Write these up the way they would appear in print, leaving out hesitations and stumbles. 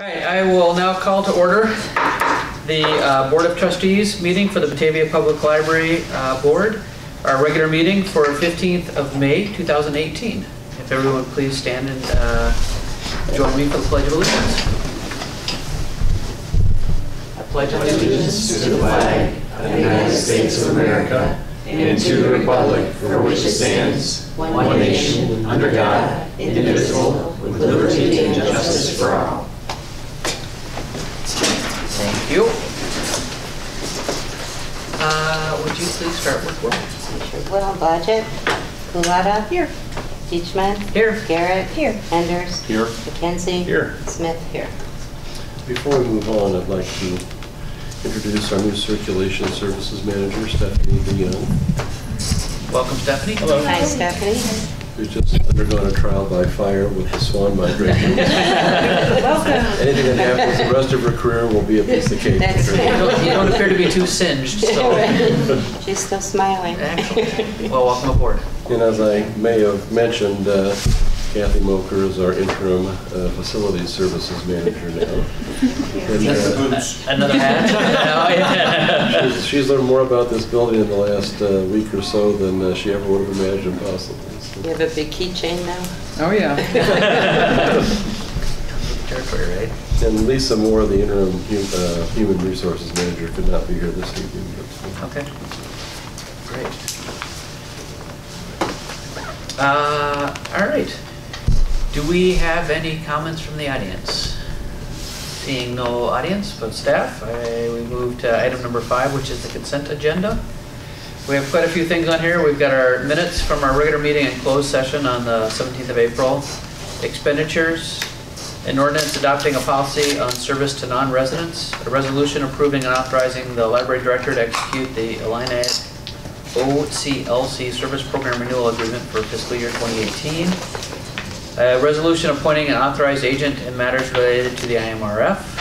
Alright, I will now call to order the Board of Trustees meeting for the Batavia Public Library Board, our regular meeting for 15th of May 2018. If everyone please stand and join me for the Pledge of Allegiance. I pledge allegiance to the flag of the United States of America and to the republic for which it stands, one nation, under God, indivisible, with liberty and justice for all. Thank you. Would you please start with roll? Sure will. Budget. Kulata. Here. Teachman. Here. Garrett. Here. Enders. Here. McKenzie. Here. Smith. Here. Before we move on, I'd like to introduce our new Circulation Services Manager, Stephanie DeYoung, Welcome, Stephanie. Hello. Hi, Stephanie. who's just undergone a trial by fire with the swan migration. Welcome. Anything that happens the rest of her career will be a piece of cake. That's for her. You don't appear to be too singed, so. She's still smiling. Excellent. Well, welcome aboard. And as I may have mentioned, Kathy Moker is our interim facilities services manager now. And, Another hat? Oh, yeah. she's learned more about this building in the last week or so than she ever would have imagined possible. So. You have a big keychain now? Oh, yeah. Territory, right? And Lisa Moore, the interim human resources manager, could not be here this evening. But, Okay. Great. All right. Do we have any comments from the audience? Seeing no audience, but staff, we move to item number 5, which is the consent agenda. We have quite a few things on here. We've got our minutes from our regular meeting and closed session on the 17th of April. Expenditures, an ordinance adopting a policy on service to non-residents, a resolution approving and authorizing the library director to execute the Illini OCLC service program renewal agreement for fiscal year 2018. A resolution appointing an authorized agent in matters related to the IMRF.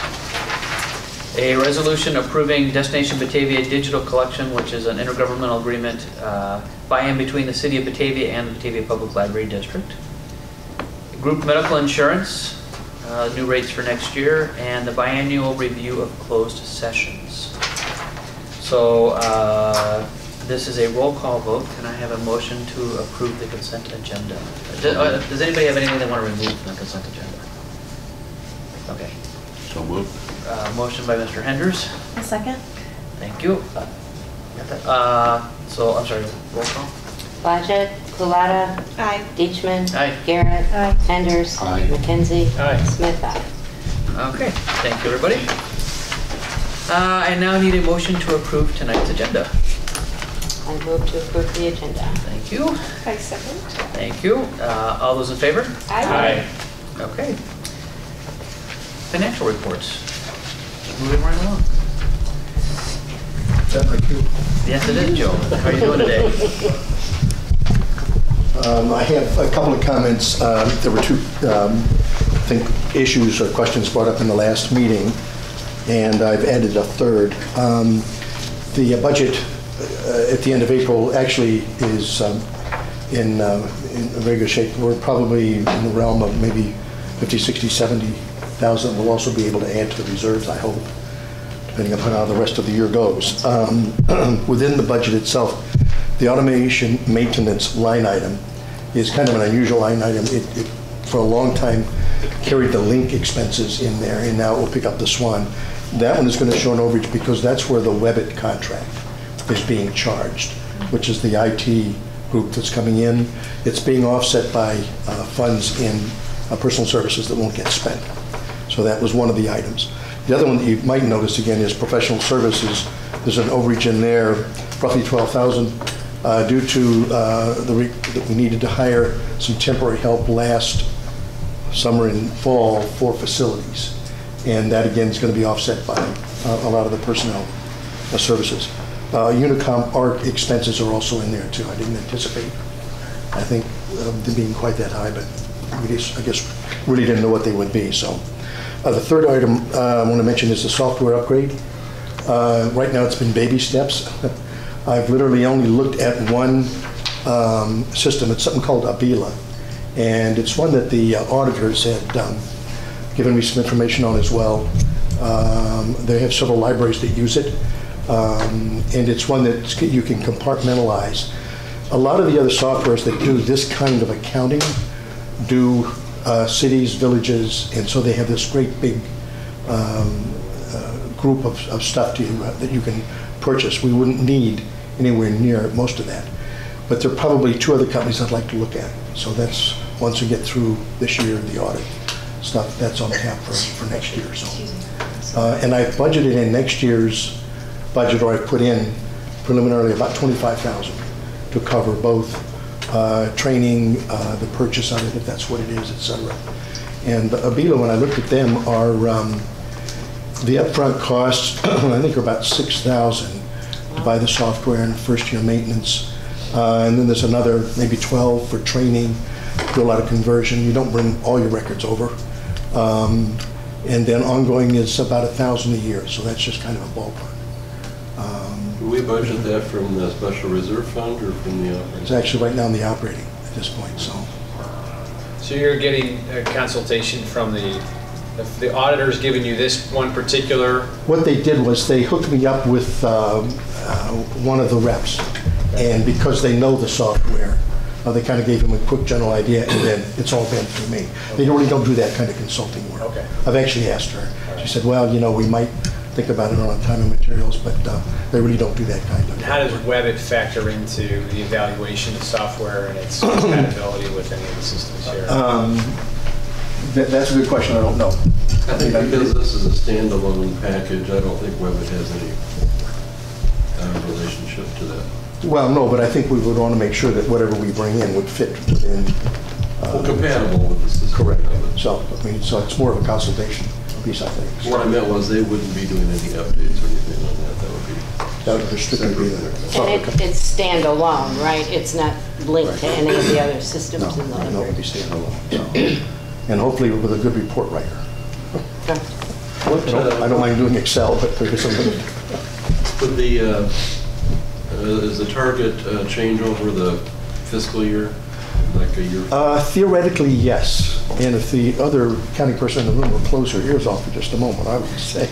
A resolution approving Destination Batavia Digital Collection, which is an intergovernmental agreement by and between the City of Batavia and the Batavia Public Library District. Group medical insurance, new rates for next year, and the biannual review of closed sessions. So this is a roll call vote. Can I have a motion to approve the consent agenda? Does anybody have anything they want to remove from the consent agenda? Okay. So moved. Motion by Mr. Henders. A second. Thank you. Got that. So, I'm sorry, roll call? Budget. Kulata. Aye. Teachman. Aye. Garrett. Aye. Enders. Aye. McKenzie. Aye. Smith. Aye. Okay, thank you, everybody. I now need a motion to approve tonight's agenda. I move to approve the agenda. Thank you. I second. Thank you. All those in favor? Aye. Okay. Financial reports. Moving right along. Yes, it is, Joe. How are you doing today? I have a couple of comments. There were two, I think, issues or questions brought up in the last meeting, and I've added a third. The budget at the end of April actually is in very good shape. We're probably in the realm of maybe 50, 60, 70,000. We'll also be able to add to the reserves, I hope, depending upon how the rest of the year goes. Within the budget itself, the automation maintenance line item is kind of an unusual line item. It for a long time carried the link expenses in there, and now it will pick up the SWAN. That one is going to show an overage because that's where the Webbit contract is being charged, which is the IT group that's coming in. It's being offset by funds in personal services that won't get spent. So that was one of the items. The other one that you might notice again is professional services. There's an overage in there, roughly 12,000, due to that we needed to hire some temporary help last summer and fall for facilities. And that again is going to be offset by a lot of the personnel services. Unicom ARC expenses are also in there too. I didn't anticipate, I think, them being quite that high, but I guess really didn't know what they would be. So the third item I want to mention is the software upgrade. Right now it's been baby steps. I've literally only looked at one system. It's something called Avila, and it's one that the auditors had given me some information on as well. They have several libraries that use it, and it's one that you can compartmentalize. A lot of the other softwares that do this kind of accounting do cities, villages, and so they have this great big group of stuff that you can purchase. We wouldn't need anywhere near most of that. But there are probably 2 other companies I'd like to look at. So that's, once we get through this year, the audit stuff, that's on tap for next year. So, and I've budgeted in next year's budget, or I've put in preliminarily about $25,000 to cover both training, the purchase of it, if that's what it is, et cetera. And Abila, when I looked at them, are the upfront costs, I think, are about $6,000 to buy the software and first-year maintenance. And then there's another maybe 12 for training, do a lot of conversion. You don't bring all your records over. And then ongoing is about $1,000 a year, so that's just kind of a ballpark. Do we budget that from the special reserve fund or from the operating? It's actually right now in the operating at this point, so. So you're getting a consultation from the auditor's giving you this one particular? What they did was they hooked me up with one of the reps, and because they know the software, they kind of gave him a quick general idea, and then it's all been through me. They really don't do that kind of consulting work. Okay. I've actually asked her. She said, well, you know, we might think about it on time and materials, but they really don't do that kind of. How does Webbit factor into the evaluation of software and its compatibility with any of the systems here? That's a good question. I don't know. I think because this is a standalone package, I don't think Webbit has any relationship to that. Well, no, but I think we would want to make sure that whatever we bring in would fit within. Compatible with the system. Correct. So, I mean, so it's more of a consultation piece, I think. What I meant was they wouldn't be doing any updates or anything on that. That would strictly be there. And it's standalone, right? It's not linked to any of the other systems No, in the no, it library? would be standalone. So. And hopefully with a good report writer. I don't mind doing Excel, but there's something. But is the target change over the fiscal year, like a year? Theoretically, yes. And if the other county person in the room will close her ears off for just a moment, I would say.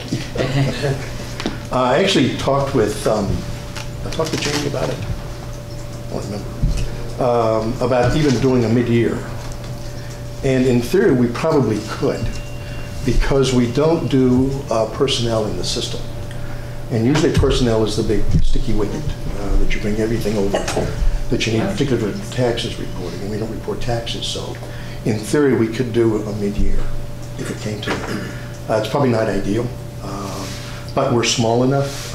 I actually talked with, I talked to Jamie about it. I don't remember. About even doing a mid-year. And in theory, we probably could, because we don't do personnel in the system. And usually personnel is the big sticky wicket that you bring everything over that you need, particularly for taxes reporting, and we don't report taxes. So in theory, we could do a mid-year if it came to it. It's probably not ideal, but we're small enough.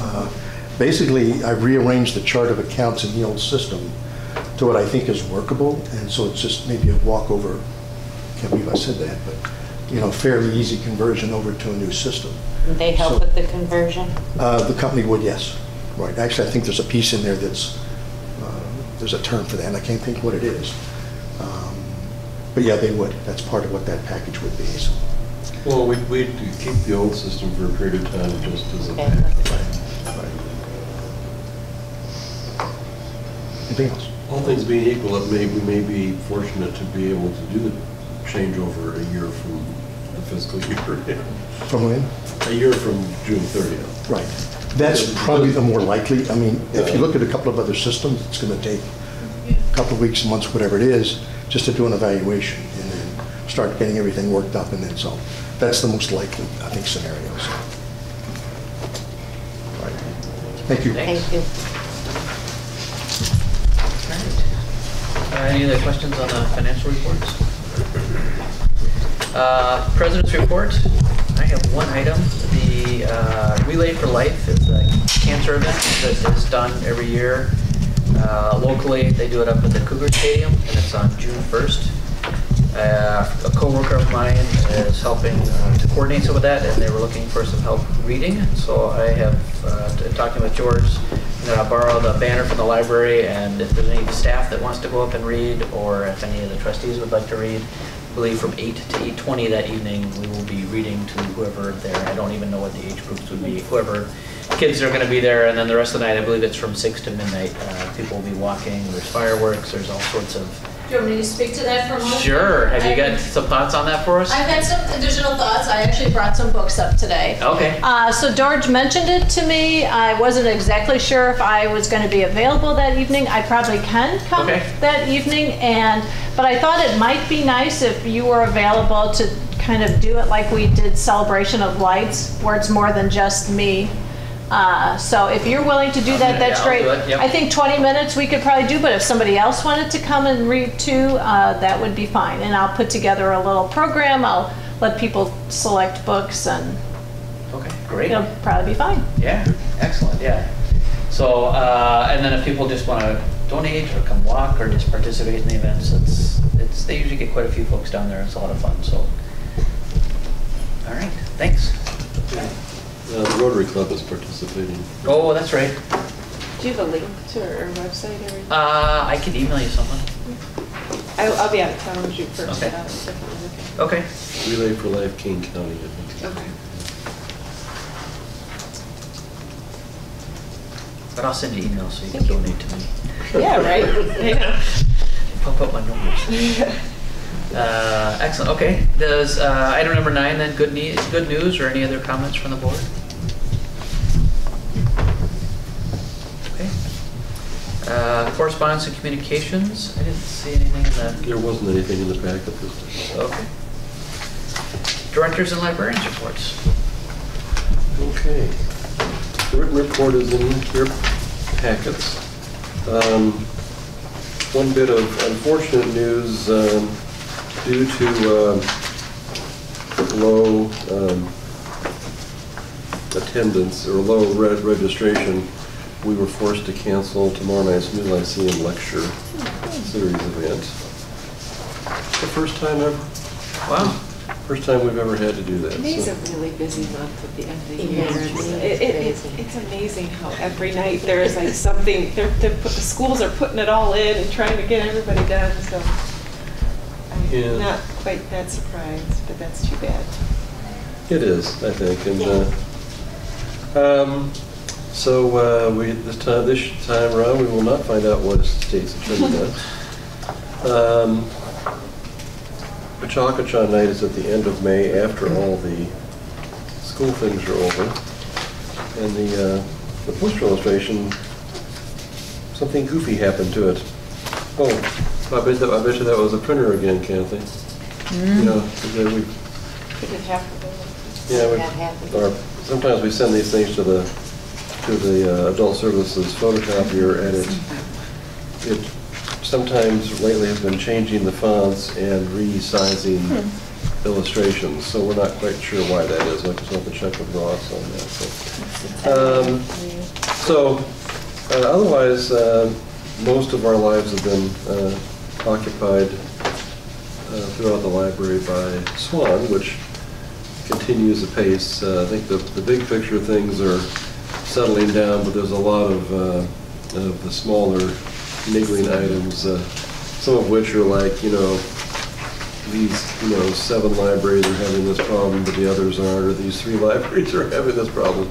Basically, I've rearranged the chart of accounts in the old system to what I think is workable, and so it's just maybe a walkover. Can't believe I said that, but you know, fairly easy conversion over to a new system. They help with the conversion? The company would, yes. Right. Actually, I think there's a piece in there that's, there's a term for that, and I can't think what it is. But yeah, they would. That's part of what that package would be. So. Well, we'd keep the old system for a period of time just as a Okay. package. Right. Anything else? All things being equal, we may be fortunate to be able to do the changeover a year from the fiscal year. From when? A year from June 30th. Right. That's probably the more likely. I mean, if you look at a couple of other systems, it's going to take a couple of weeks, months, whatever it is, just to do an evaluation and then start getting everything worked up, and then so that's the most likely, I think, scenario. So. All right. Thank you. Thank you. Any other questions on the financial reports? President's report. I have one item. The Relay for Life is a cancer event that is done every year. Locally, they do it up at the Cougar Stadium, and it's on June 1st. A coworker of mine is helping to coordinate some of that, and they were looking for some help reading. So I have, talking with George, I'm going to borrow the banner from the library, and if there's any staff that wants to go up and read, or if any of the trustees would like to read, I believe from 8 to 8:20 that evening, we will be reading to whoever there. I don't even know what the age groups would be. Whoever kids are going to be there, and then the rest of the night, I believe it's from 6 to midnight. People will be walking. There's fireworks. There's all sorts of you want me to speak to that for a moment? Sure. Have you got some thoughts on that for us? I've had some additional thoughts. I actually brought some books up today. Okay. So George mentioned it to me. I wasn't exactly sure if I was going to be available that evening. I probably can come that evening, but I thought it might be nice if you were available to kind of do it like we did Celebration of Lights, where it's more than just me. So if you're willing to do that, that's great. I'll do it, yep. I think 20 minutes we could probably do, but if somebody else wanted to come and read too, that would be fine. And I'll put together a little program. I'll let people select books, and Okay, great. it'll probably be fine. Yeah, excellent, yeah. So, and then if people just want to donate or come walk or just participate in the events, they usually get quite a few folks down there. It's a lot of fun, so. All right, thanks. The Rotary Club is participating. Oh, that's right. Do you have a link to our website or anything? I can email you something. I'll be out of town when you first Okay. get out. Definitely. Okay. Relay for Life, King County, I think. Okay. But I'll send you emails so you can donate to me. Yeah, right? Yeah. Pump up my numbers. Excellent. Okay. Does item number 9 then good news or any other comments from the board? Okay. Correspondence and communications. I didn't see anything in that. There wasn't anything in the packet this time. Okay. Directors and librarians reports. Okay. The written report is in your packets. One bit of unfortunate news due to low attendance or low registration. We were forced to cancel tomorrow night's New Lyceum Lecture Series event. The first time ever. Wow. First time we've ever had to do that. May's so. a really busy month at the end of the It year. is. It's amazing how every night there is like something, the schools are putting it all in and trying to get everybody done, so Yeah. I'm not quite that surprised, but that's too bad. It is, I think, and so this time around we will not find out what state's attorney does. Pachacachan night is at the end of May after all the school things are over, and the poster illustration, something goofy happened to it. Oh, I bet you that was a printer again, Kathy. Yeah, we Could it happen? Yeah, That happened. or sometimes we send these things to the adult services photocopier, and it sometimes lately has been changing the fonts and resizing illustrations, so we're not quite sure why that is. I just want to check with Ross on that. Otherwise, most of our lives have been occupied throughout the library by Swan, which continues apace. I think the big picture things are settling down, but there's a lot of the smaller niggling items, some of which are like, these, 7 libraries are having this problem, but the others aren't, or these 3 libraries are having this problem.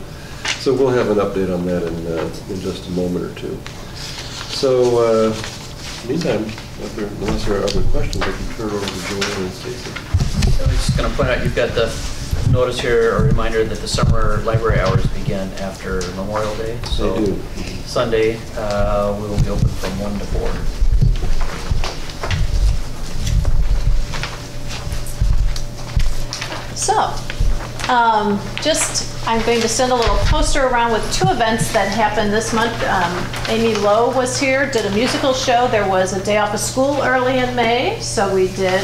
So we'll have an update on that in just a moment or two. So, meantime, unless there are other questions, I can turn it over to Joanne and Stacy. I was just going to point out, you've got the notice here, or reminder that the summer library hours begin after Memorial Day. So They do. Sunday, we will be open from 1 to 4. So, I'm going to send a little poster around with 2 events that happened this month. Amy Lowe was here, did a musical show. There was a day off of school early in May, so we did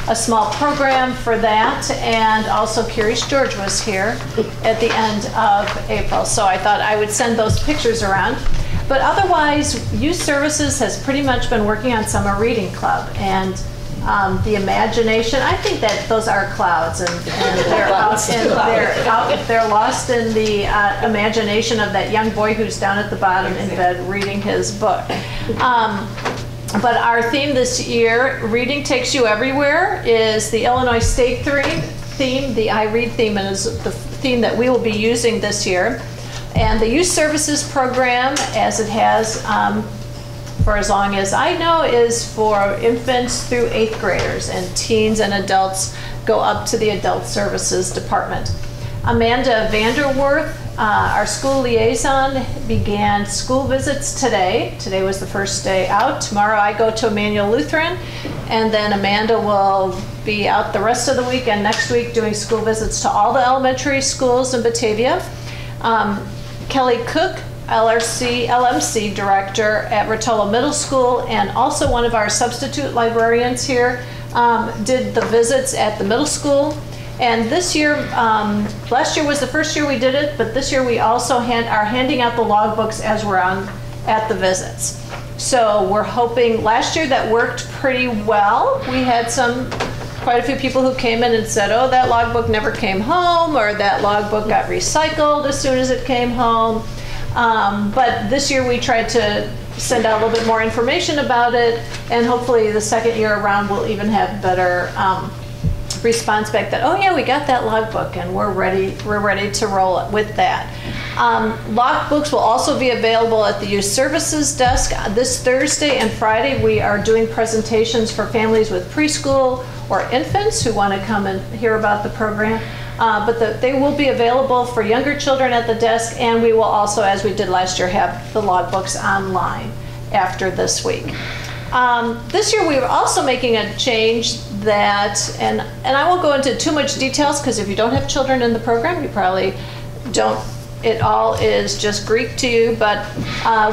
a small program for that, and also Curious George was here at the end of April. So I thought I would send those pictures around. But otherwise, Youth Services has pretty much been working on Summer Reading Club, and the imagination, I think that those are clouds, and they're lost in the imagination of that young boy who's down at the bottom in bed reading his book. But our theme this year, Reading Takes You Everywhere, is the Illinois State theme. The I Read theme is the theme that we will be using this year. And the Youth Services program, as it has for as long as I know, is for infants through 8th graders, and teens and adults go up to the Adult Services Department. Amanda Vanderworth, our school liaison, began school visits today. Today was the first day out. Tomorrow I go to Emmanuel Lutheran, and then Amanda will be out the rest of the week and next week doing school visits to all the elementary schools in Batavia. Kelly Cook, LMC director at Rotolo Middle School, and also one of our substitute librarians here, did the visits at the middle school. And this year, last year was the first year we did it, but this year we also are handing out the logbooks as we're at the visits. So we're hoping, last year that worked pretty well. We had quite a few people who came in and said, oh, that logbook never came home, or that logbook got recycled as soon as it came home. But this year we tried to send out a little bit more information about it, and hopefully the second year around we'll even have better response back that, oh yeah, we got that logbook and we're ready to roll it with that. Logbooks will also be available at the Youth Services Desk. This Thursday and Friday we are doing presentations for families with preschool or infants who want to come and hear about the program. But they will be available for younger children at the desk, and we will also, as we did last year, have the logbooks online after this week. This year we were also making a change that, and I won't go into too much details because if you don't have children in the program, you probably don't, it all is just Greek to you, but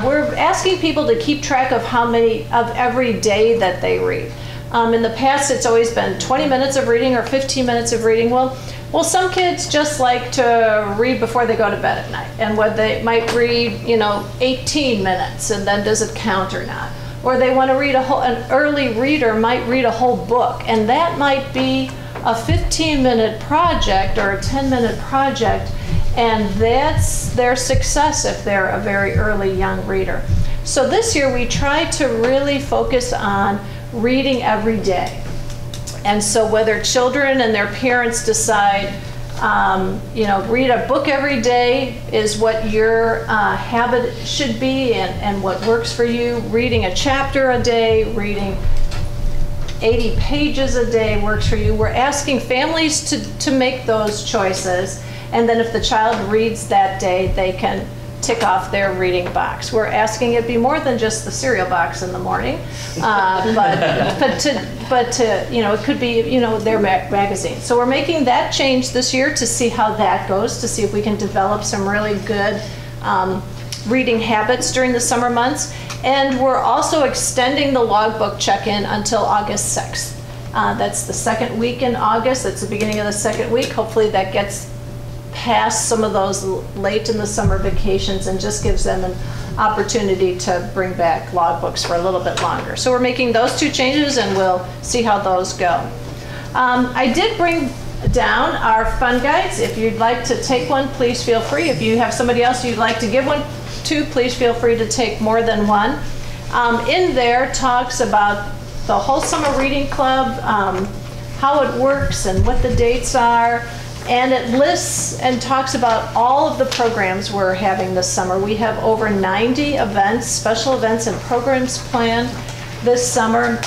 we're asking people to keep track of how many of every day that they read. In the past it's always been 20 minutes of reading or 15 minutes of reading. Well, some kids just like to read before they go to bed at night, and what they might read, 18 minutes, and then does it count or not? Or they want to read an early reader might read a whole book, and that might be a 15-minute project or a 10-minute project, and that's their success if they're a very early young reader. So this year we tried to really focus on reading every day. And so whether children and their parents decide, read a book every day is what your habit should be and what works for you. Reading a chapter a day, reading 80 pages a day works for you. We're asking families to make those choices. And then if the child reads that day, they can tick off their reading box. We're asking it be more than just the cereal box in the morning, but it could be their magazine. So we're making that change this year to see how that goes, to see if we can develop some really good reading habits during the summer months. And we're also extending the logbook check-in until August 6th. That's the second week in August. That's the beginning of the second week. Hopefully that gets past some of those late in the summer vacations and just gives them an opportunity to bring back logbooks for a little bit longer. So we're making those two changes and we'll see how those go. I did bring down our fun guides. If you'd like to take one, please feel free. If you have somebody else you'd like to give one to, please feel free to take more than one. In there talks about the whole summer reading club, how it works and what the dates are. And it lists and talks about all of the programs we're having this summer. We have over 90 events, special events and programs planned this summer.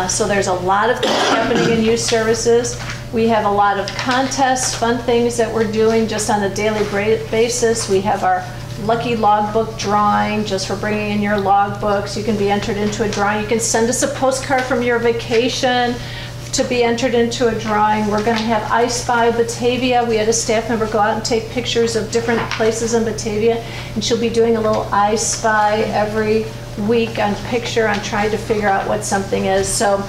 So there's a lot of things happening in youth services. We have a lot of contests, fun things that we're doing just on a daily basis. We have our lucky logbook drawing just for bringing in your logbooks. You can be entered into a drawing. You can send us a postcard from your vacation to be entered into a drawing. We're going to have I Spy Batavia. We had a staff member go out and take pictures of different places in Batavia, and she'll be doing a little I Spy every week on picture on trying to figure out what something is. So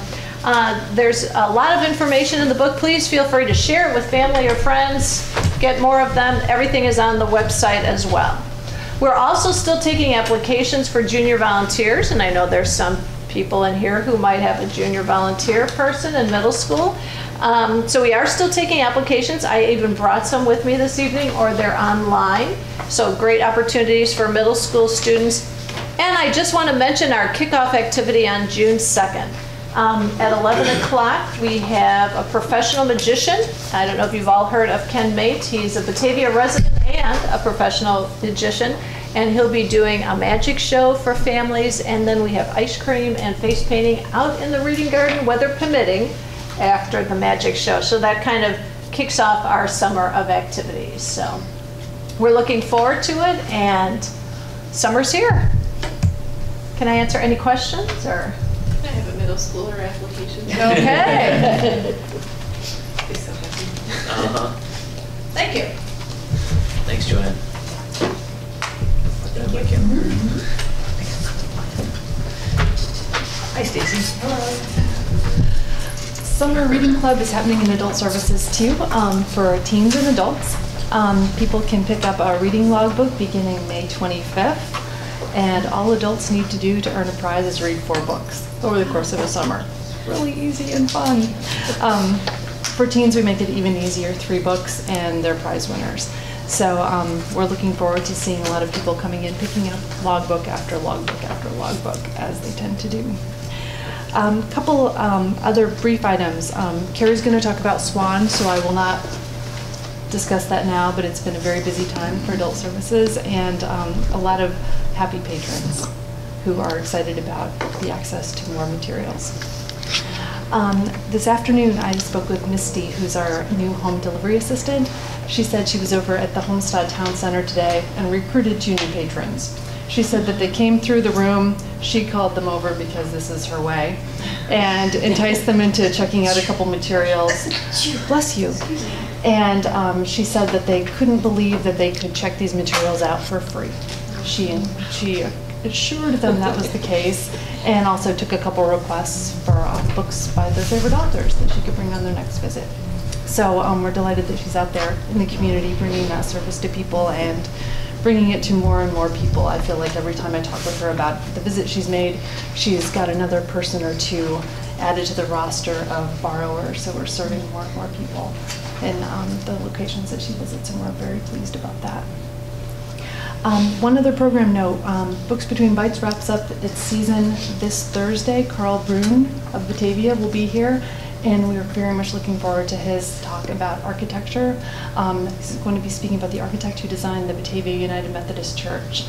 there's a lot of information in the book. Please feel free to share it with family or friends. Get more of them. Everything is on the website as well. We're also still taking applications for junior volunteers, and I know there's some people in here who might have a junior volunteer person in middle school. So we are still taking applications. I even brought some with me this evening, or they're online. So great opportunities for middle school students. And I just want to mention our kickoff activity on June 2nd. At 11 o'clock, we have a professional magician. I don't know if you've all heard of Ken Mate. He's a Batavia resident and a professional magician. and he'll be doing a magic show for families, and then we have ice cream and face painting out in the reading garden, weather permitting, after the magic show. So that kind of kicks off our summer of activities. So we're looking forward to it, and summer's here. Can I answer any questions, or? I have a middle schooler application. Okay. Be so happy. Thank you. Thanks, Joanne. Put that in my calendar. Hi, Stacy. Summer Reading Club is happening in adult services too, for teens and adults. People can pick up a reading logbook beginning May 25th, and all adults need to do to earn a prize is read 4 books over the course of a summer. Really easy and fun. For teens, we make it even easier, 3 books, and they're prize winners. So we're looking forward to seeing a lot of people coming in, picking up logbook after logbook after logbook, as they tend to do. Couple other brief items. Carrie's going to talk about SWAN, so I will not discuss that now, but it's been a very busy time for adult services, and a lot of happy patrons who are excited about the access to more materials. This afternoon I spoke with Misty, who's our new home delivery assistant. She said she was over at the Homestead Town Center today and recruited 2 new patrons. She said that they came through the room, she called them over because this is her way, and enticed them into checking out a couple materials. Bless you. And she said that they couldn't believe that they could check these materials out for free. She assured them that was the case, and also took a couple requests for books by their favorite authors that she could bring on their next visit. So we're delighted that she's out there in the community bringing that service to people and bringing it to more and more people. I feel like every time I talk with her about the visit she's made, she's got another person or 2 added to the roster of borrowers, so we're serving more and more people in the locations that she visits, and we're very pleased about that. One other program note, Books Between Bites wraps up its season this Thursday. Carl Brune of Batavia will be here, and we are very much looking forward to his talk about architecture. He's going to be speaking about the architect who designed the Batavia United Methodist Church,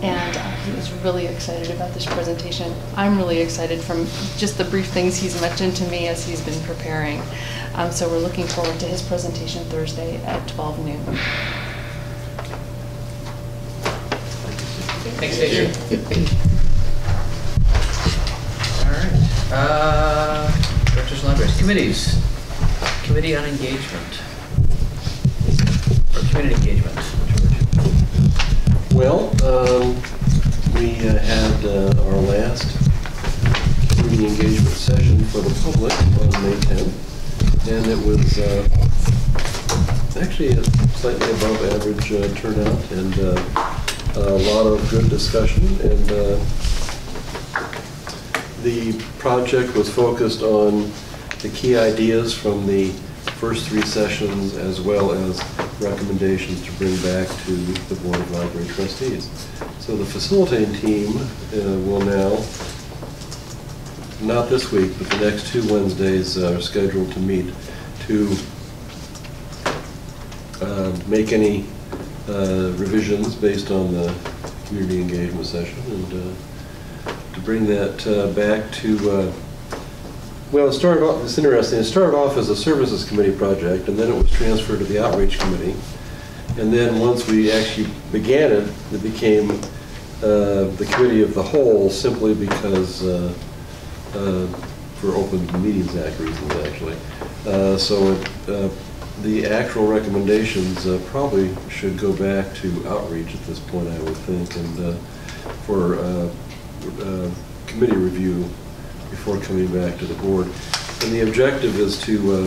and he was really excited about this presentation. I'm really excited from just the brief things he's mentioned to me as he's been preparing. So we're looking forward to his presentation Thursday at 12 noon. Thanks, Stacy. All right. Directors and libraries. Committees. Committee on Engagement. Or Community Engagement. Well, we had our last community engagement session for the public on May 10th, and it was actually a slightly above average turnout, and a lot of good discussion, and the project was focused on the key ideas from the first 3 sessions, as well as recommendations to bring back to the Board of Library Trustees. So the facilitating team will now, not this week, but the next 2 Wednesdays are scheduled to meet to make any revisions based on the community engagement session, and to bring that back to, well, it started off, it's interesting, it started off as a services committee project, and then it was transferred to the outreach committee, and then once we actually began it, it became the committee of the whole, simply because for Open Meetings Act reasons, actually. So the actual recommendations probably should go back to outreach at this point, I would think, and for committee review before coming back to the board. And the objective is to,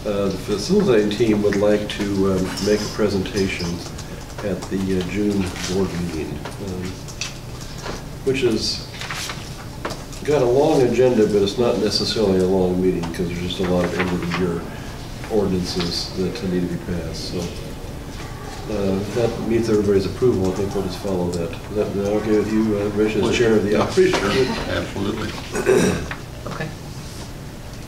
the facilitating team would like to make a presentation at the June board meeting, which is got a long agenda, but it's not necessarily a long meeting because there's just a lot of end-of-the-year ordinances that need to be passed. So if that meets everybody's approval, I think we'll just follow that. Is that okay with you, Rich, as chair of the outreach? Absolutely. Okay.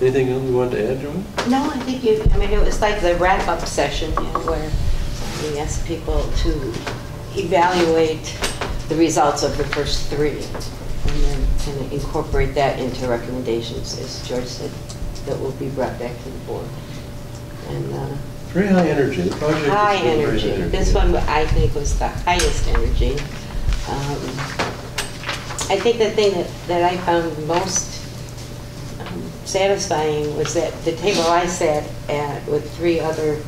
Anything else you wanted to add, Joanne? No, I think you, I mean, it was like the wrap-up session, you know, where we asked people to evaluate the results of the first 3 and then kind of incorporate that into recommendations, as George said, that will be brought back to the board. And Very high energy. The project high is very energy. high energy. This one I think was the highest energy. I think the thing that I found most satisfying was that the table I sat at with 3 other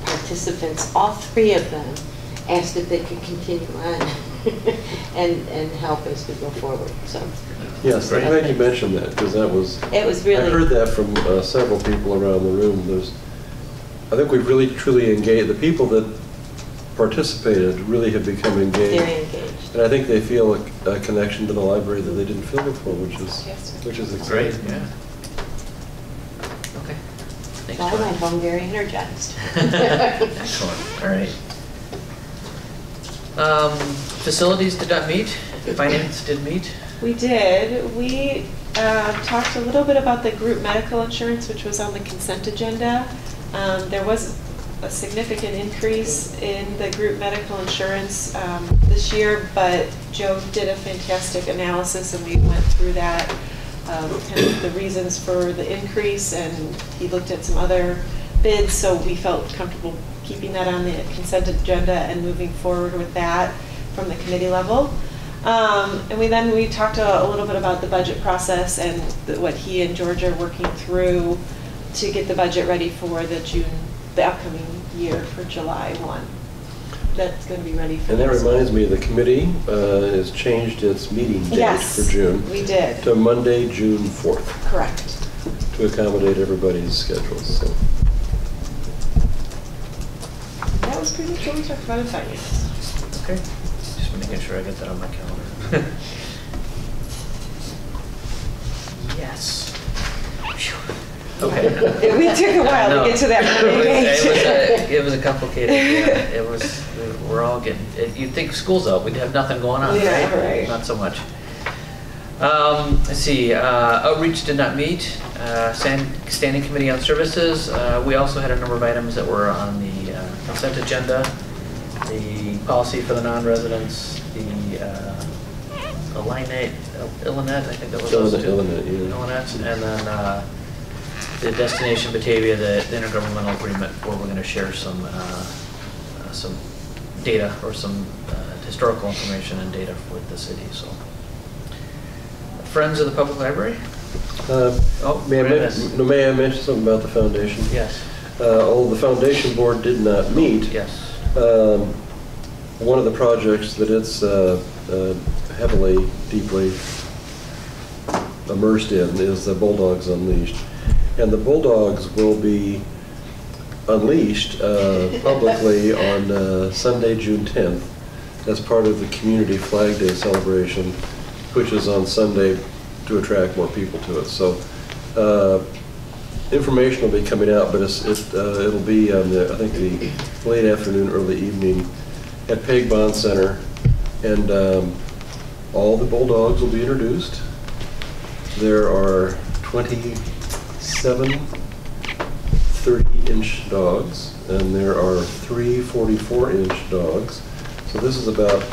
participants, all 3 of them asked if they could continue on and help as we go forward. So Yes, I'm glad you mentioned that, because that was, it was really. I heard that from several people around the room. I think we've really truly engaged. The people that participated really have become engaged. Very engaged. And I think they feel a connection to the library that they didn't feel before, which is Great, exciting. yeah. Okay. Thanks, So I Joy. went home very energized. Excellent, all right. Facilities did not meet, finance did meet. We did. We talked a little bit about the group medical insurance, which was on the consent agenda. There was a significant increase in the group medical insurance this year, but Joe did a fantastic analysis and we went through that, kind of the reasons for the increase, and he looked at some other bids, so we felt comfortable keeping that on the consent agenda and moving forward with that from the committee level. And we talked a little bit about the budget process and what he and George are working through to get the budget ready for the upcoming year for July 1. That's going to be ready for. And that this. reminds me, the committee has changed its meeting date Yes, for June we did. to Monday, June 4th, Correct. to accommodate everybody's schedules. So. That was pretty much what we talked about in finance. Okay, just making sure I get that on my calendar. Yes. Phew. Okay. We took a while No. to get to that point. It was a complicated, yeah, we're all getting, you'd think school's out, we'd have nothing going on, Yeah, right? right. Not so much. Let's see, outreach did not meet, standing committee on services. We also had a number of items that were on the consent agenda. The policy for the non-residents, the Illinois, I think that was those two. Illinois, yeah. Illinois, and then the Destination Batavia, the intergovernmental agreement, where we're going to share some data or some historical information and data with the city. So, Friends of the Public Library. May Brandis. I mention something about the foundation? Yes. Although the foundation board did not meet, Yes. one of the projects that it's heavily, deeply immersed in is the Bulldogs Unleashed. And the Bulldogs will be unleashed publicly on Sunday, June 10th, as part of the Community Flag Day celebration, which is on Sunday to attract more people to it. So information will be coming out, but it'll be on I think the late afternoon, early evening at Peg Bond Center, and all the Bulldogs will be introduced. There are 27 30-inch dogs, and there are 3 44-inch dogs. So this is about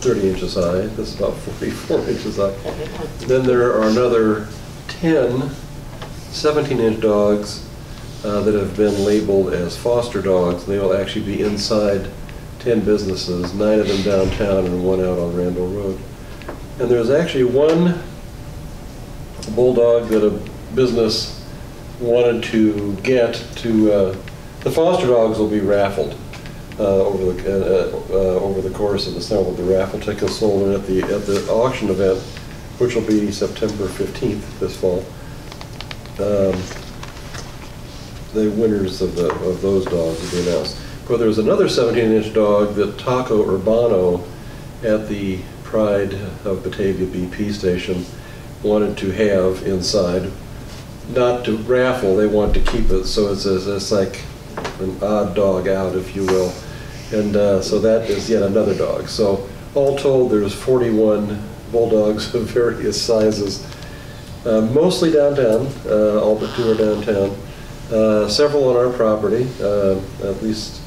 30 inches high. This is about 44 inches high. Then there are another 10 17-inch dogs that have been labeled as foster dogs. They will actually be inside 10 businesses, 9 of them downtown and 1 out on Randall Road. And there's actually one bulldog that a business wanted to get to. The foster dogs will be raffled over the course of the summer. With the raffle tickets sold at the auction event, which will be September 15th this fall. The winners of those dogs will be announced. But there's another 17-inch dog that Taco Urbano at the Pride of Batavia BP station wanted to have inside. Not to raffle, they want to keep it, so it's like an odd dog out, if you will. And so that is yet another dog. So all told, there's 41 bulldogs of various sizes, mostly downtown, all but 2 are downtown. Several on our property, at least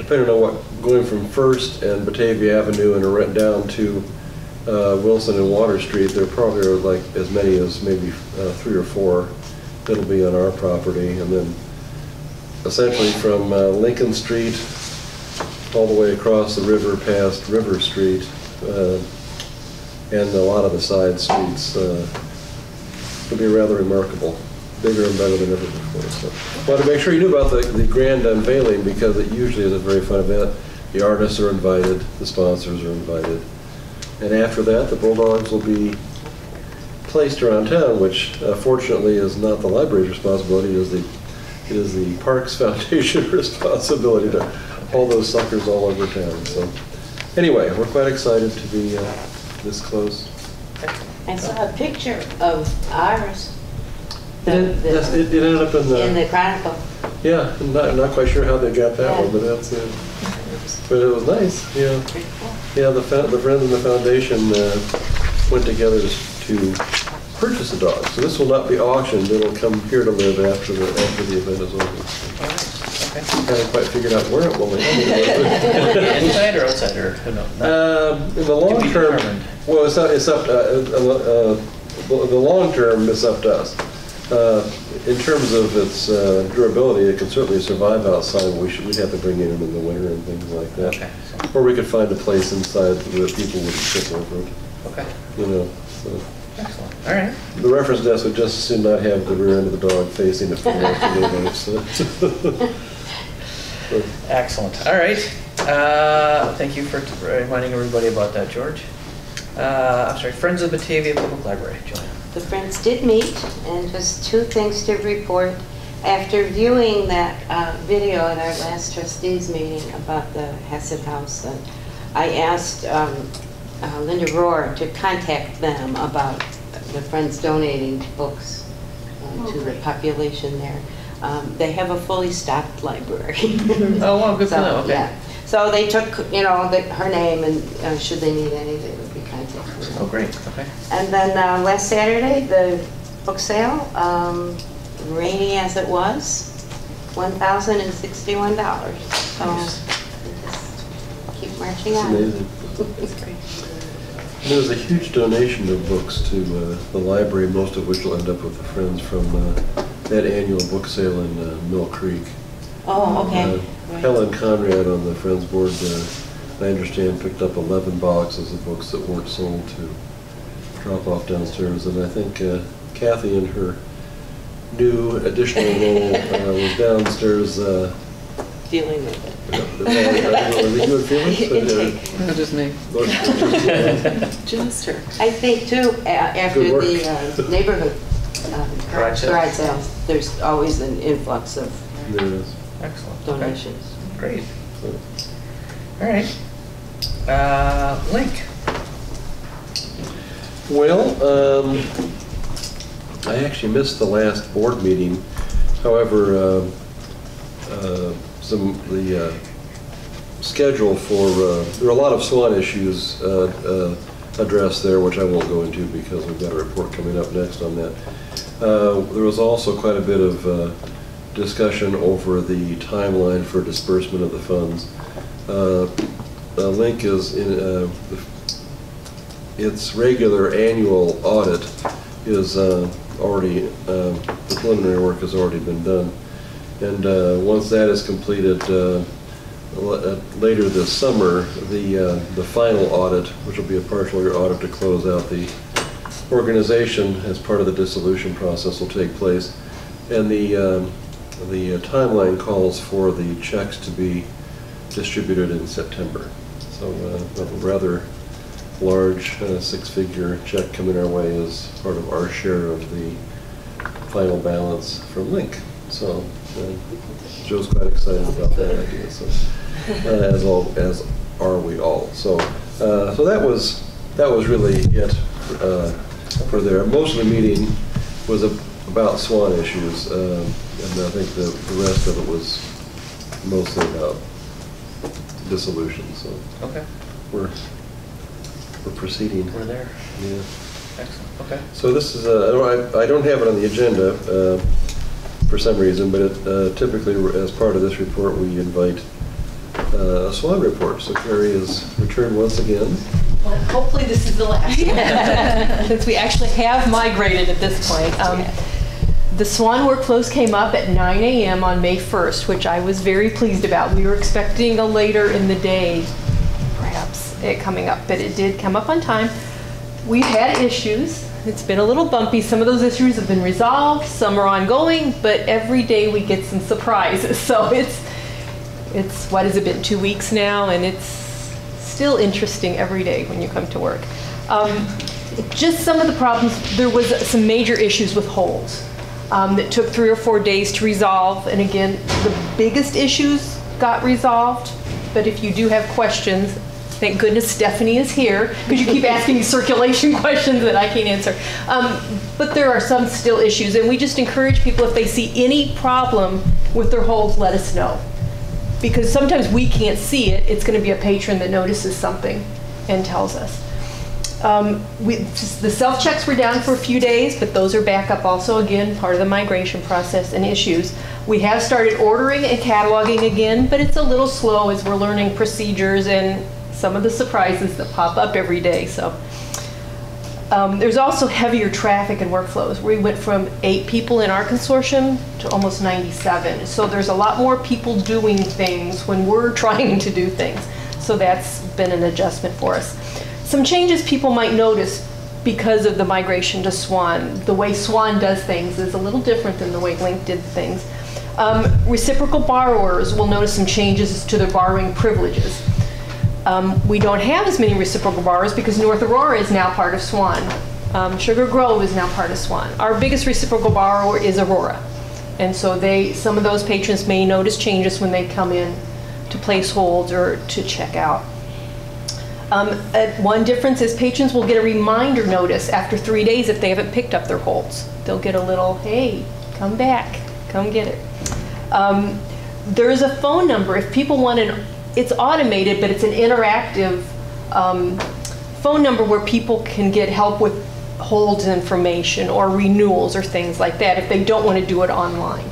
depending on what, going from First and Batavia Avenue and right down to Wilson and Water Street, there probably are like as many as maybe 3 or 4 that'll be on our property, and then essentially from Lincoln Street all the way across the river past River Street and a lot of the side streets will be rather remarkable, bigger and better than ever before. So, wanted to make sure you knew about the grand unveiling, because it usually is a very fun event. The artists are invited, the sponsors are invited, and after that, the Bulldogs will be placed around town, which fortunately is not the library's responsibility. It is the Parks Foundation responsibility to haul those suckers all over town. So anyway, we're quite excited to be this close. I saw a picture of ours. It ended up In the Chronicle. Yeah, I'm not quite sure how they got that one, but that's it. But it was nice, yeah. Pretty cool. Yeah, the friends in the foundation went together to purchase a dog. So this will not be auctioned, it'll come here to live after the event is over. Okay. Haven't quite figured out where it will live. Inside or outside, or no? In the long To be term, determined. well, it's up the long term, it's up to us. In terms of its durability, it can certainly survive outside. We'd have to bring it in the winter and things like that. Okay. Or we could find a place inside where people would trip over it. Okay. You know. So. Excellent. All right. The reference desk would just as soon not have the rear end of the dog facing it for the rest of the day. So. Excellent. All right. Thank you for reminding everybody about that, George. I'm sorry, Friends of Batavia Public Library, Joanne. The friends did meet, and just 2 things to report. After viewing that video at our last trustees meeting about the Hassett House, I asked Linda Rohr to contact them about the friends donating books to the population there. They have a fully stocked library. Oh, wow, good to know. Okay. Yeah. So they took, her name, and should they need any, they would be contacted. Oh, great. Okay. And then last Saturday, the book sale, rainy as it was, $1,061. So Nice. just keep marching It's on. amazing. It's great. There was a huge donation of books to the library, most of which will end up with the Friends from that annual book sale in Mill Creek. Oh, okay. Right. Helen Conrad on the Friends board, I understand, picked up 11 boxes of books that weren't sold to drop off downstairs. And I think Kathy, in her new additional role, was downstairs. Dealing with it. Are you feeling? Not just me. Just her. I think too, after Good work. the neighborhood Garage sales. garage sales, there's always an influx of There it is. Excellent. Okay. donations. Great. All right. Link. Well, I actually missed the last board meeting. However, the schedule for, there are a lot of SWAN issues addressed there, which I won't go into because we've got a report coming up next on that. There was also quite a bit of discussion over the timeline for disbursement of the funds. Link is in its regular annual audit is already, the preliminary work has already been done. And once that is completed, later this summer, the final audit, which will be a partial year audit to close out the organization as part of the dissolution process, will take place. And the timeline calls for the checks to be distributed in September. So a rather large 6-figure check coming our way as part of our share of the final balance from Link. So Joe's quite excited about that idea. So as are we all. So so that was really it for there. Most of the meeting was about SWAN issues, and I think the rest of it was mostly about dissolution. So Okay. we're proceeding. We're there. Yeah. Excellent. Okay. So this is I don't have it on the agenda for some reason, but typically as part of this report we invite a SWAN report. So Carrie has returned once again. Well, hopefully this is the last one, since we actually have migrated at this point. The SWAN workflows came up at 9 a.m. on May 1st, which I was very pleased about. We were expecting a later in the day, perhaps, it coming up, but it did come up on time. We've had issues. It's been a little bumpy. Some of those issues have been resolved, some are ongoing, but every day we get some surprises. So it's what has it been, 2 weeks now, and it's still interesting every day when you come to work. Just some of the problems, there was some major issues with holds that took 3 or 4 days to resolve. And again, the biggest issues got resolved, but if you do have questions, thank goodness Stephanie is here, because you keep asking me circulation questions that I can't answer. But there are some still issues, and we just encourage people, if they see any problem with their holds, let us know. Because sometimes we can't see it. It's going to be a patron that notices something and tells us. The self-checks were down for a few days, but those are back up also, again, part of the migration process and issues. We have started ordering and cataloging again, but it's a little slow as we're learning procedures and some of the surprises that pop up every day. So there's also heavier traffic and workflows. We went from 8 people in our consortium to almost 97. So there's a lot more people doing things when we're trying to do things. So that's been an adjustment for us. Some changes people might notice because of the migration to SWAN. The way SWAN does things is a little different than the way Link did things. Reciprocal borrowers will notice some changes to their borrowing privileges. We don't have as many reciprocal borrowers because North Aurora is now part of SWAN. Sugar Grove is now part of SWAN. Our biggest reciprocal borrower is Aurora. And so some of those patrons may notice changes when they come in to place holds or to check out. One difference is patrons will get a reminder notice after 3 days if they haven't picked up their holds. They'll get a little, hey, come back, come get it. There is a phone number if people want it's automated, but it's an interactive phone number where people can get help with holds information or renewals or things like that if they don't want to do it online.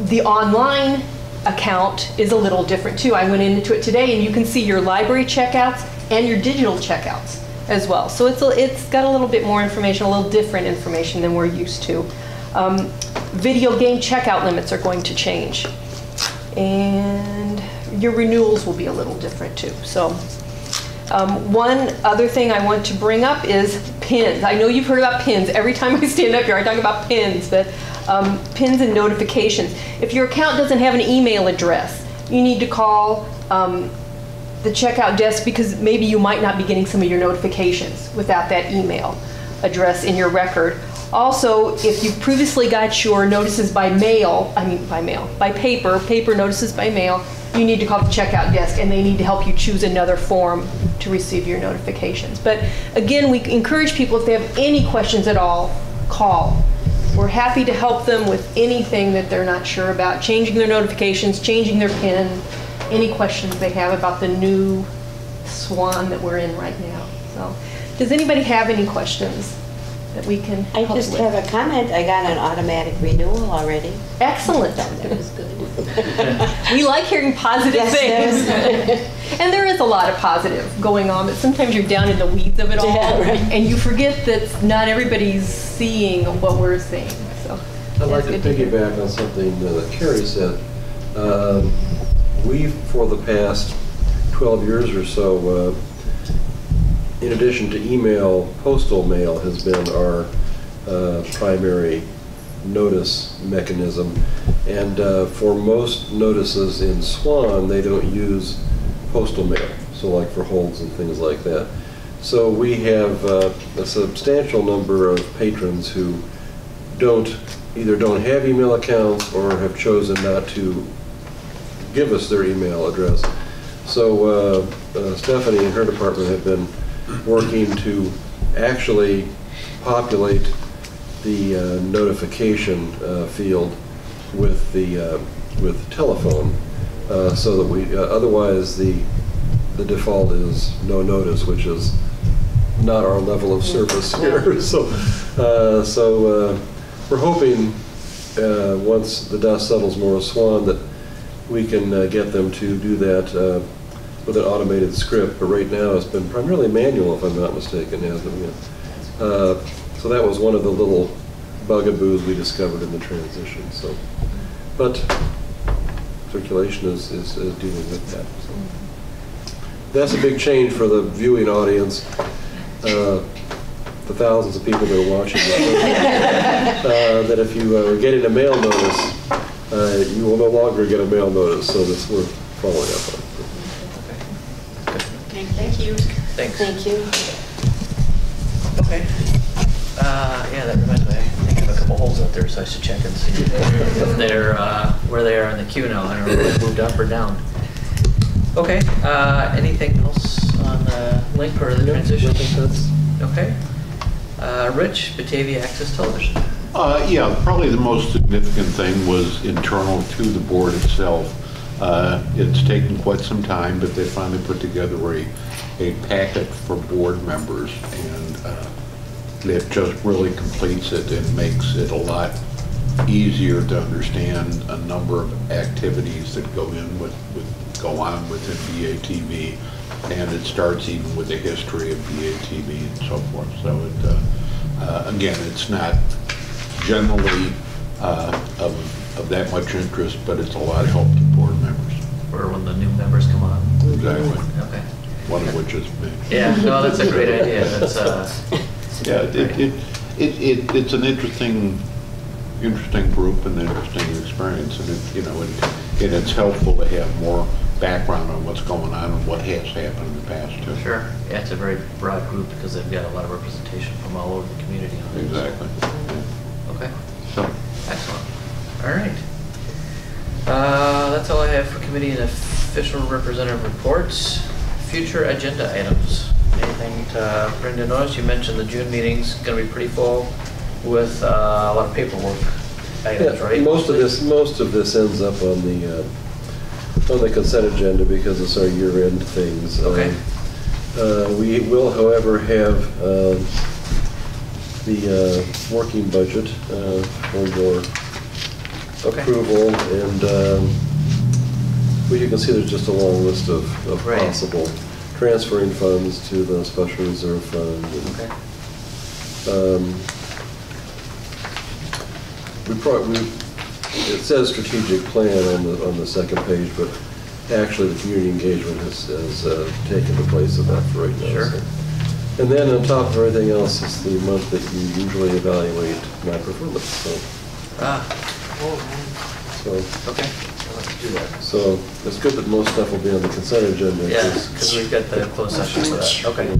The online account is a little different too. I went into it today and you can see your library checkouts and your digital checkouts as well. So it's got a little bit more information, a little different information than we're used to. Video game checkout limits are going to change. And your renewals will be a little different too. So one other thing I want to bring up is pins. I know you've heard about pins. Every time I stand up here, I talk about pins, but pins and notifications. If your account doesn't have an email address, you need to call the checkout desk because maybe you might not be getting some of your notifications without that email address in your record. Also, if you previously got your notices by mail, by paper notices by mail, you need to call the checkout desk and they need to help you choose another form to receive your notifications. But again, we encourage people, if they have any questions at all, call. We're happy to help them with anything that they're not sure about, changing their notifications, changing their PIN, any questions they have about the new SWAN that we're in right now. So, does anybody have any questions that we can I help just with? have a comment. I got an automatic renewal already. Excellent. That was good. We like hearing positive things. And there is a lot of positive going on, but sometimes you're down in the weeds of it all, Yeah, right. and you forget that not everybody's seeing what we're seeing. So I'd like to that's good hear. piggyback on something that Carrie said. We, for the past 12 years or so, in addition to email, postal mail has been our primary notice mechanism. And for most notices in SWAN, they don't use postal mail, so like for holds and things like that. So we have a substantial number of patrons who either don't have email accounts or have chosen not to give us their email address. So Stephanie and her department have been working to actually populate the notification field with telephone, so that we otherwise the default is no notice, which is not our level of service here. So we're hoping once the dust settles more of SWAN that we can get them to do that with an automated script, but right now it's been primarily manual, if I'm not mistaken, hasn't it? So that was one of the little bugaboos we discovered in the transition. So, but circulation is dealing with that. So. That's a big change for the viewing audience, the thousands of people that are watching this. That if you are getting a mail notice, you will no longer get a mail notice, so that's worth following up on. Okay, thank you. Thanks. Thank you. Okay. Yeah, that reminds me, I think I have a couple holes out there, so I should check and see if they're, where they are in the queue now. I don't know if they moved up or down. Okay, anything else on the link or the transition? I think that's... Okay. Rich, Batavia Access Television. Yeah, probably the most significant thing was internal to the board itself. It's taken quite some time, but they finally put together a packet for board members, and it just really completes it and makes it a lot easier to understand a number of activities that go on within BATV, and it starts even with the history of BATV and so forth. So it, again, it's not generally of that much interest, but it's a lot of help to board members. Or when the new members come on. Exactly. Okay. One of which is me. Yeah, no, that's a great idea. That's yeah, it's an interesting group and interesting experience, and and it's helpful to have more background on what's going on and what has happened in the past too. Sure. Yeah, it's a very broad group because they've got a lot of representation from all over the community on it. Exactly. Yeah. Okay. So, excellent. All right. That's all I have for committee and official representative reports. Future agenda items. Anything to bring to notice? You mentioned the June meeting's going to be pretty full with a lot of paperwork items, Yeah, right? most of this ends up on the consent agenda because it's our year-end things. Okay. We will, however, have the working budget for your approval, and well, you can see there's just a long list of Right. possible transferring funds to the special reserve fund. And, it says strategic plan on the second page, but actually the community engagement has taken the place of that for right now. Sure. So. And then on top of everything else is the month that you usually evaluate my performance. So, Okay. Let's do that. so it's good that most stuff will be on the consent agenda. Yeah, because we've got the closed session for that. Okay.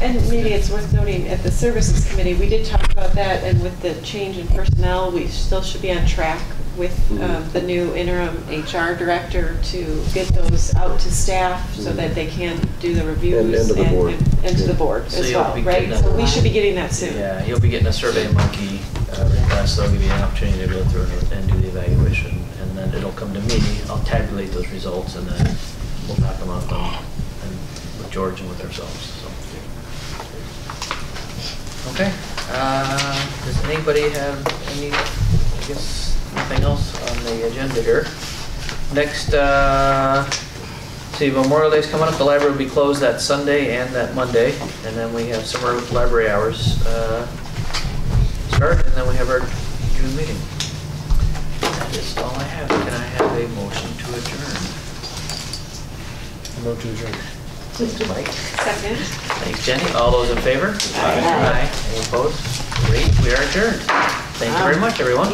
And maybe it's worth noting, at the services committee, we did talk about that, and with the change in personnel, we still should be on track with the new interim HR director to get those out to staff so that they can do the reviews And to the board. and to the board So as you'll well, be right? getting So a- we should be getting that soon. Yeah, you'll be getting a Survey Monkey request, so I'll give you an opportunity to go through it and do the evaluation, and then it'll come to me. I'll tabulate those results, and then we'll knock them out and with George and with ourselves. So. Okay. Does anybody have any? I guess nothing else on the agenda here. Next, see, Memorial Day's coming up. The library will be closed that Sunday and that Monday, and then we have summer library hours start, and then we have our June meeting. That is all I have. Can I have a motion to adjourn? Move to adjourn. Thanks, Mike. Second. Thanks, Jenny. All those in favor? Aye. Any opposed? Great, we are adjourned. Thank you very much, everyone.